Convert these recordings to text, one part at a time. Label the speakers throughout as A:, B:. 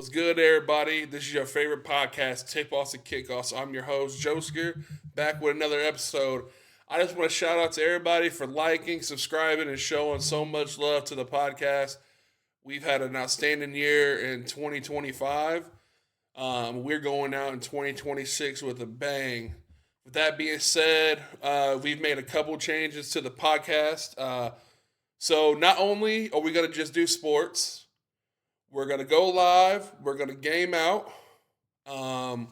A: What's good, everybody? This is your favorite podcast, Tip-Offs and Kickoffs. I'm your host, Josker, back with another episode. I just want to shout out to everybody for liking, subscribing, and showing so much love to the podcast. We've had an outstanding year in 2025. We're going out in 2026 with a bang. With that being said, we've made a couple changes to the podcast. So not only are we going to just do sports, we're going to go live. We're going to game out. We're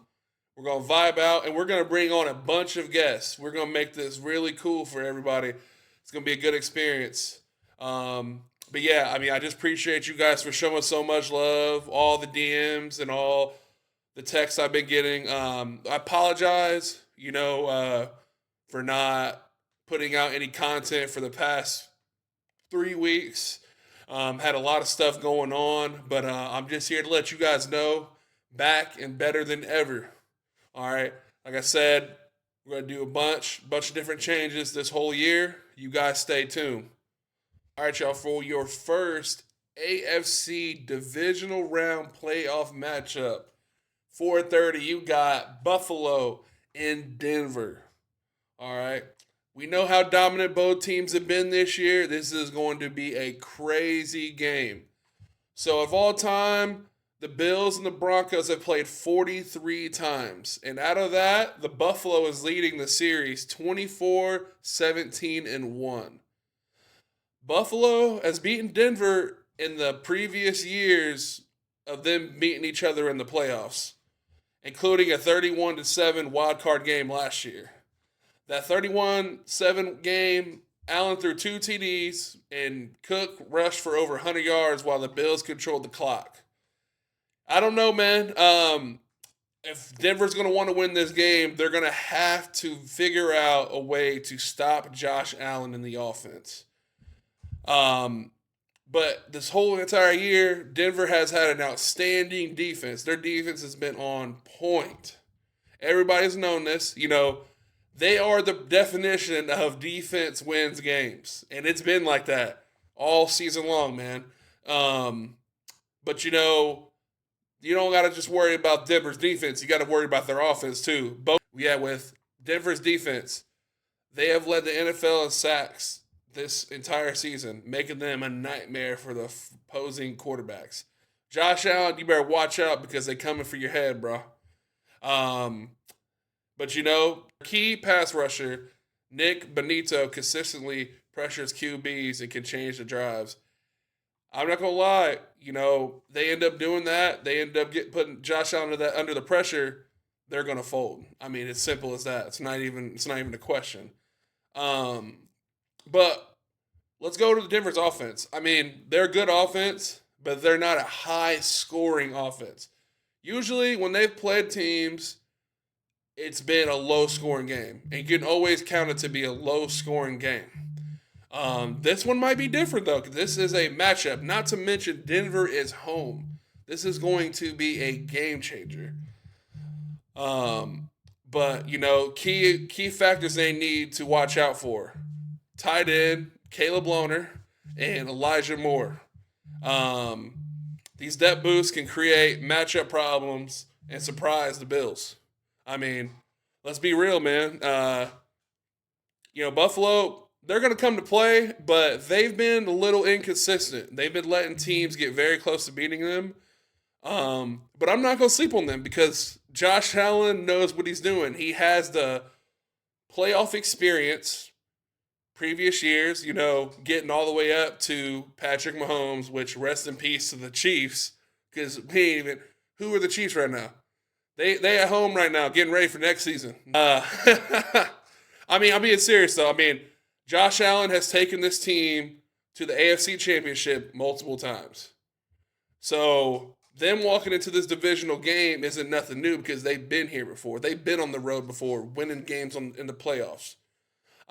A: going to vibe out. And we're going to bring on a bunch of guests. We're going to make this really cool for everybody. It's going to be a good experience. But yeah, I just appreciate you guys for showing so much love, all the DMs and all the texts I've been getting. I apologize, for not putting out any content for the past 3 weeks. Had a lot of stuff going on, but I'm just here to let you guys know, back and better than ever. All right, like I said, we're gonna do a bunch of different changes this whole year. You guys stay tuned. All right, y'all, for your first AFC Divisional Round playoff matchup, 4:30, you got Buffalo and Denver. All right. We know how dominant both teams have been this year. This is going to be a crazy game. So, of all time, the Bills and the Broncos have played 43 times. And out of that, the Buffalo is leading the series 24-17-1. Buffalo has beaten Denver in the previous years of them beating each other in the playoffs, including a 31-7 wild card game last year. That 31-7 game, Allen threw 2 TDs, and Cook rushed for over 100 yards while the Bills controlled the clock. I don't know, man. If Denver's going to want to win this game, they're going to have to figure out a way to stop Josh Allen in the offense. But this whole entire year, Denver has had an outstanding defense. Their defense has been on point. Everybody's known this. They are the definition of defense wins games. And it's been like that all season long, man. But you don't got to just worry about Denver's defense. You got to worry about their offense too. With Denver's defense, they have led the NFL in sacks this entire season, making them a nightmare for the opposing quarterbacks. Josh Allen, you better watch out because they coming for your head, bro. But key pass rusher, Nick Benito, consistently pressures QBs and can change the drives. I'm not going to lie, they end up doing that. They end up putting Josh Allen under the pressure. They're going to fold. It's simple as that. It's not even a question. But let's go to the Denver's offense. They're a good offense, but they're not a high-scoring offense. Usually when they've played teams, it's been a low-scoring game. And you can always count it to be a low-scoring game. This one might be different, though, because this is a matchup. Not to mention Denver is home. This is going to be a game changer. But, key factors they need to watch out for. Tight end, Caleb Lohner, and Elijah Moore. These depth boosts can create matchup problems and surprise the Bills. Let's be real, man. Buffalo, they're going to come to play, but they've been a little inconsistent. They've been letting teams get very close to beating them. But I'm not going to sleep on them because Josh Allen knows what he's doing. He has the playoff experience previous years, getting all the way up to Patrick Mahomes, which rest in peace to the Chiefs, because who are the Chiefs right now? They at home right now, getting ready for next season. I'm being serious though. Josh Allen has taken this team to the AFC Championship multiple times. So them walking into this divisional game isn't nothing new because they've been here before. They've been on the road before, winning games in the playoffs.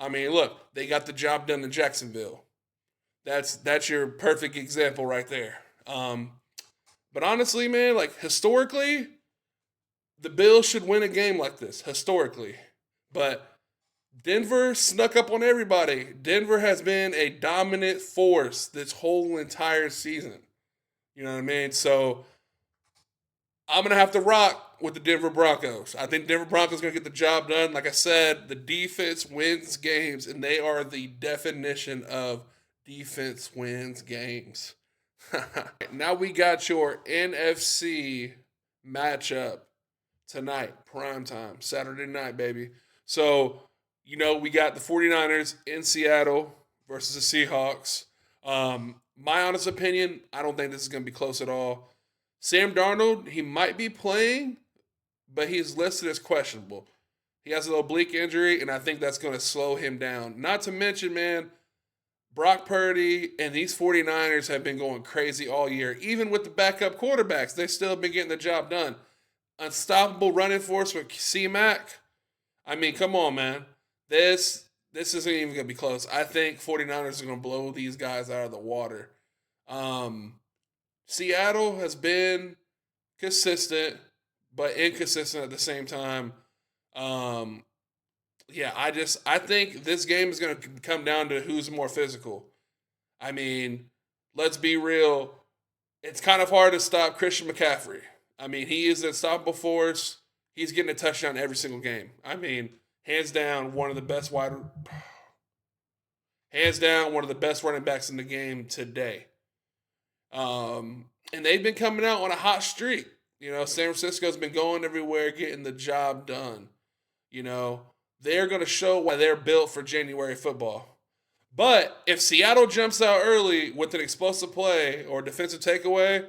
A: Look, they got the job done in Jacksonville. That's your perfect example right there. But honestly, man, historically, the Bills should win a game like this, historically. But Denver snuck up on everybody. Denver has been a dominant force this whole entire season. You know what I mean? So I'm gonna have to rock with the Denver Broncos. I think Denver Broncos gonna get the job done. Like I said, the defense wins games, and they are the definition of defense wins games. Now we got your NFC matchup tonight, prime time, Saturday night, baby. So, we got the 49ers in Seattle versus the Seahawks. My honest opinion, I don't think this is going to be close at all. Sam Darnold, he might be playing, but he's listed as questionable. He has an oblique injury, and I think that's going to slow him down. Not to mention, man, Brock Purdy and these 49ers have been going crazy all year. Even with the backup quarterbacks, they still have been getting the job done. Unstoppable running force with C-Mac. I mean, come on, man. This isn't even going to be close. I think 49ers are going to blow these guys out of the water. Seattle has been consistent, but inconsistent at the same time. I think this game is going to come down to who's more physical. I mean, let's be real. It's kind of hard to stop Christian McCaffrey. I mean, he is an unstoppable force. He's getting a touchdown every single game. I mean, hands down, one of the best running backs in the game today. And they've been coming out on a hot streak. San Francisco's been going everywhere, getting the job done. They're going to show why they're built for January football. But if Seattle jumps out early with an explosive play or defensive takeaway,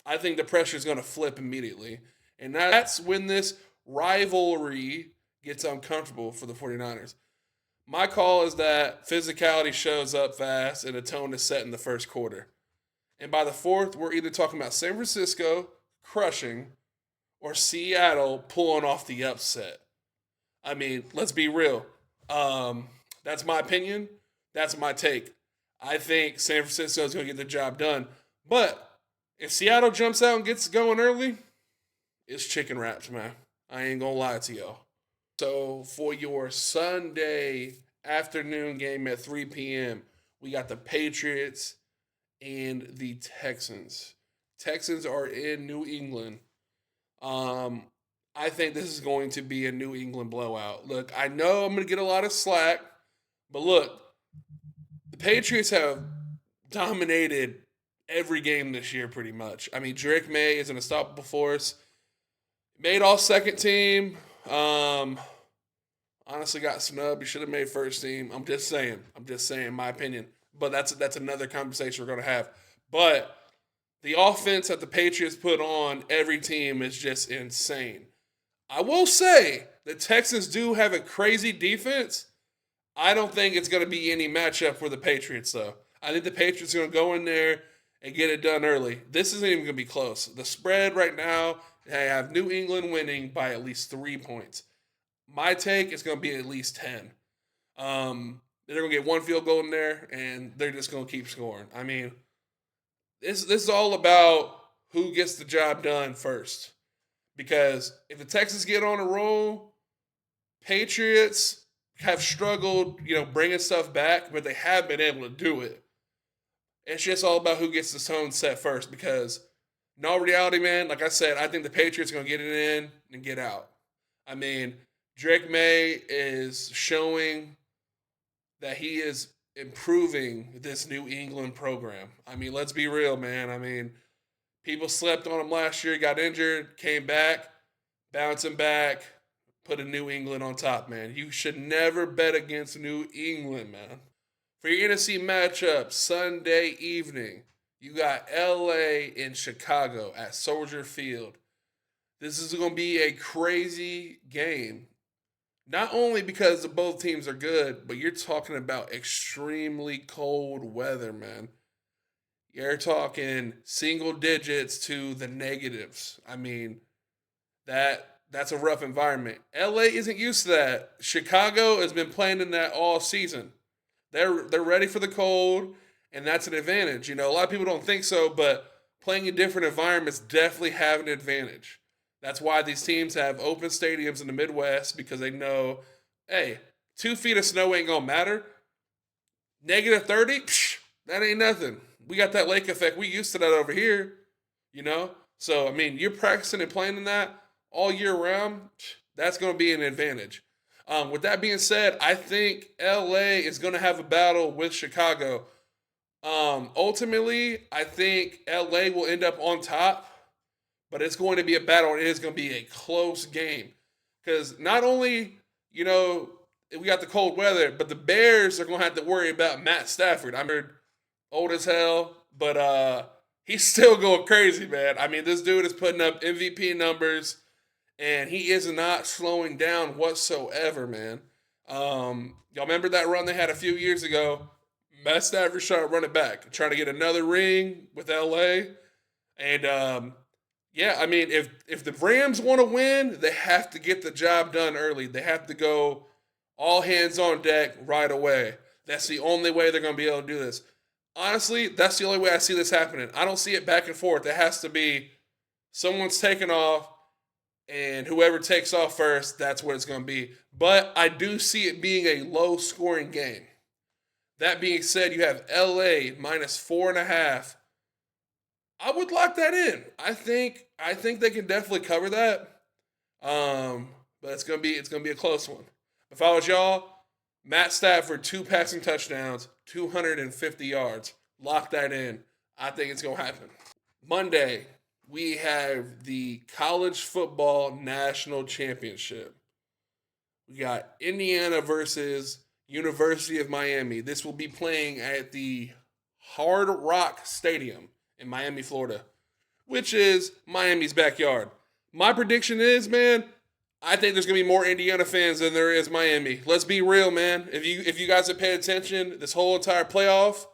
A: I think the pressure is going to flip immediately. And that's when this rivalry gets uncomfortable for the 49ers. My call is that physicality shows up fast and a tone is set in the first quarter. And by the fourth, we're either talking about San Francisco crushing or Seattle pulling off the upset. I mean, let's be real. That's my opinion. That's my take. I think San Francisco is going to get the job done. But if Seattle jumps out and gets going early, it's chicken wraps, man. I ain't going to lie to y'all. So for your Sunday afternoon game at 3 p.m., we got the Patriots and the Texans. Texans are in New England. I think this is going to be a New England blowout. Look, I know I'm going to get a lot of slack, but look, the Patriots have dominated every game this year pretty much. I mean, Drake May is an unstoppable force. Made all second team. Honestly got snubbed. He should have made first team. I'm just saying my opinion. But that's another conversation we're going to have. But the offense that the Patriots put on every team is just insane. I will say the Texans do have a crazy defense. I don't think it's going to be any matchup for the Patriots, though. I think the Patriots are going to go in there and get it done early. This isn't even going to be close. The spread right now, they have New England winning by at least 3 points. My take is going to be at least 10. They're going to get one field goal in there, and they're just going to keep scoring. I mean, this is all about who gets the job done first. Because if the Texans get on a roll, Patriots have struggled, bringing stuff back, but they have been able to do it. It's just all about who gets the tone set first. Because in all reality, man, like I said, I think the Patriots are going to get it in and get out. I mean, Drake May is showing that he is improving this New England program. I mean, let's be real, man. I mean, people slept on him last year, got injured, came back, bouncing back, put a New England on top, man. You should never bet against New England, man. For your NFC matchup, Sunday evening, you got LA in Chicago at Soldier Field. This is going to be a crazy game. Not only because both teams are good, but you're talking about extremely cold weather, man. You're talking single digits to the negatives. I mean, that's a rough environment. LA isn't used to that. Chicago has been playing in that all season. They're ready for the cold, and that's an advantage. A lot of people don't think so, but playing in different environments definitely have an advantage. That's why these teams have open stadiums in the Midwest, because they know, hey, 2 feet of snow ain't going to matter. Negative 30, that ain't nothing. We got that lake effect. We used to that over here, So, I mean, you're practicing and playing in that all year round. That's going to be an advantage. With that being said, I think LA is going to have a battle with Chicago. Ultimately, I think LA will end up on top, but it's going to be a battle and it is going to be a close game. Because not only, we got the cold weather, but the Bears are going to have to worry about Matt Stafford. I'm old as hell, but he's still going crazy, man. I mean, this dude is putting up MVP numbers, and he is not slowing down whatsoever, man. Y'all remember that run they had a few years ago? Matt Stafford trying to run it back, trying to get another ring with LA. And yeah, I mean, if the Rams want to win, they have to get the job done early. They have to go all hands on deck right away. That's the only way they're going to be able to do this. Honestly, that's the only way I see this happening. I don't see it back and forth. It has to be someone's taking off, and whoever takes off first, that's what it's going to be. But I do see it being a low-scoring game. That being said, you have LA minus 4.5. I would lock that in. I think they can definitely cover that. But it's gonna be a close one. If I was y'all, Matt Stafford, 2 passing touchdowns, 250 yards. Lock that in. I think it's gonna happen. Monday, we have the College Football National Championship. We got Indiana versus University of Miami. This will be playing at the Hard Rock Stadium in Miami, Florida, which is Miami's backyard. My prediction is, man, I think there's gonna be more Indiana fans than there is Miami. Let's be real, man. If you guys have paid attention this whole entire playoff,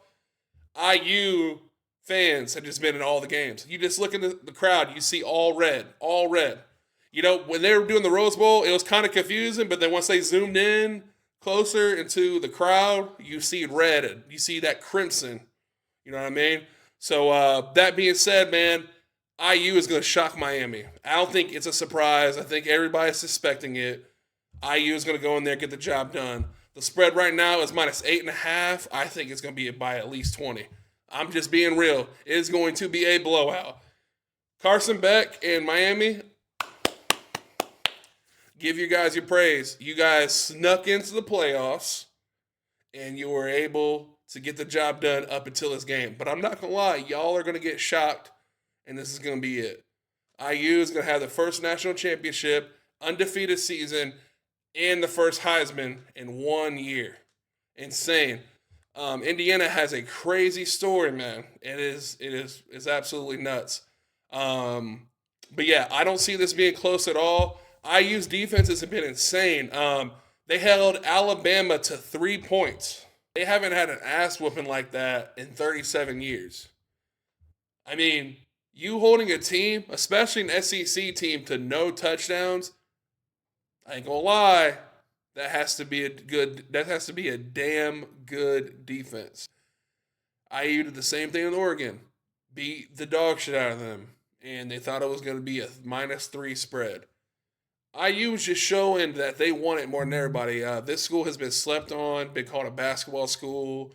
A: IU fans have just been in all the games. You just look at the crowd, you see all red, all red. When they were doing the Rose Bowl, it was kind of confusing, but then once they zoomed in closer into the crowd, you see red, you see that crimson. You know what I mean? So that being said, man, IU is going to shock Miami. I don't think it's a surprise. I think everybody's suspecting it. IU is going to go in there and get the job done. The spread right now is minus 8.5. I think it's going to be by at least 20. I'm just being real. It is going to be a blowout. Carson Beck in Miami, give you guys your praise. You guys snuck into the playoffs, and you were able to get the job done up until this game. But I'm not going to lie, y'all are going to get shocked, and this is going to be it. IU is going to have the first national championship, undefeated season, and the first Heisman in 1 year. Insane. Indiana has a crazy story, man. It's absolutely nuts. But yeah, I don't see this being close at all. IU's defenses have been insane. They held Alabama to 3 points. They haven't had an ass whooping like that in 37 years. I mean, you holding a team, especially an SEC team, to no touchdowns, I ain't gonna lie, that has to be a damn good defense. IU did the same thing in Oregon. Beat the dog shit out of them. And they thought it was gonna be a -3 spread. IU was just showing that they want it more than everybody. This school has been slept on, been called a basketball school.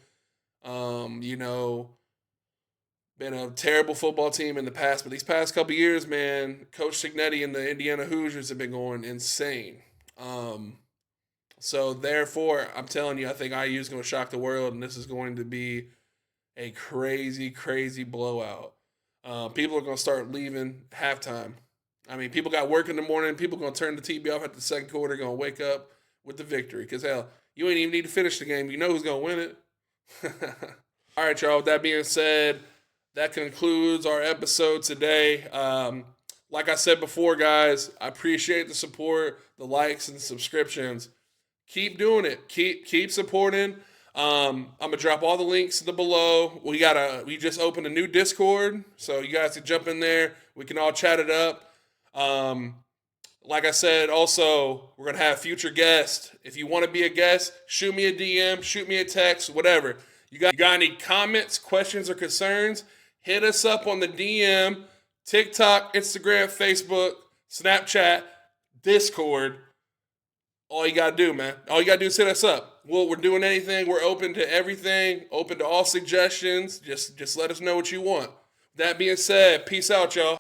A: Been a terrible football team in the past, but these past couple years, man, Coach Signetti and the Indiana Hoosiers have been going insane. So therefore, I'm telling you, I think IU is going to shock the world, and this is going to be a crazy, crazy blowout. People are going to start leaving halftime. I mean, people got work in the morning. People going to turn the TV off at the second quarter, going to wake up with the victory. Because, hell, you ain't even need to finish the game. You know who's going to win it. All right, y'all. With that being said, that concludes our episode today. Like I said before, guys, I appreciate the support, the likes, and the subscriptions. Keep doing it. Keep supporting. I'm gonna drop all the links in the below. We just opened a new Discord, so you guys can jump in there. We can all chat it up. Like I said, also we're gonna have future guests. If you want to be a guest, shoot me a DM, shoot me a text, whatever. You got any comments, questions, or concerns? Hit us up on the DM, TikTok, Instagram, Facebook, Snapchat, Discord. All you got to do, man. All you got to do is hit us up. We're doing anything. We're open to everything, open to all suggestions. Just let us know what you want. That being said, peace out, y'all.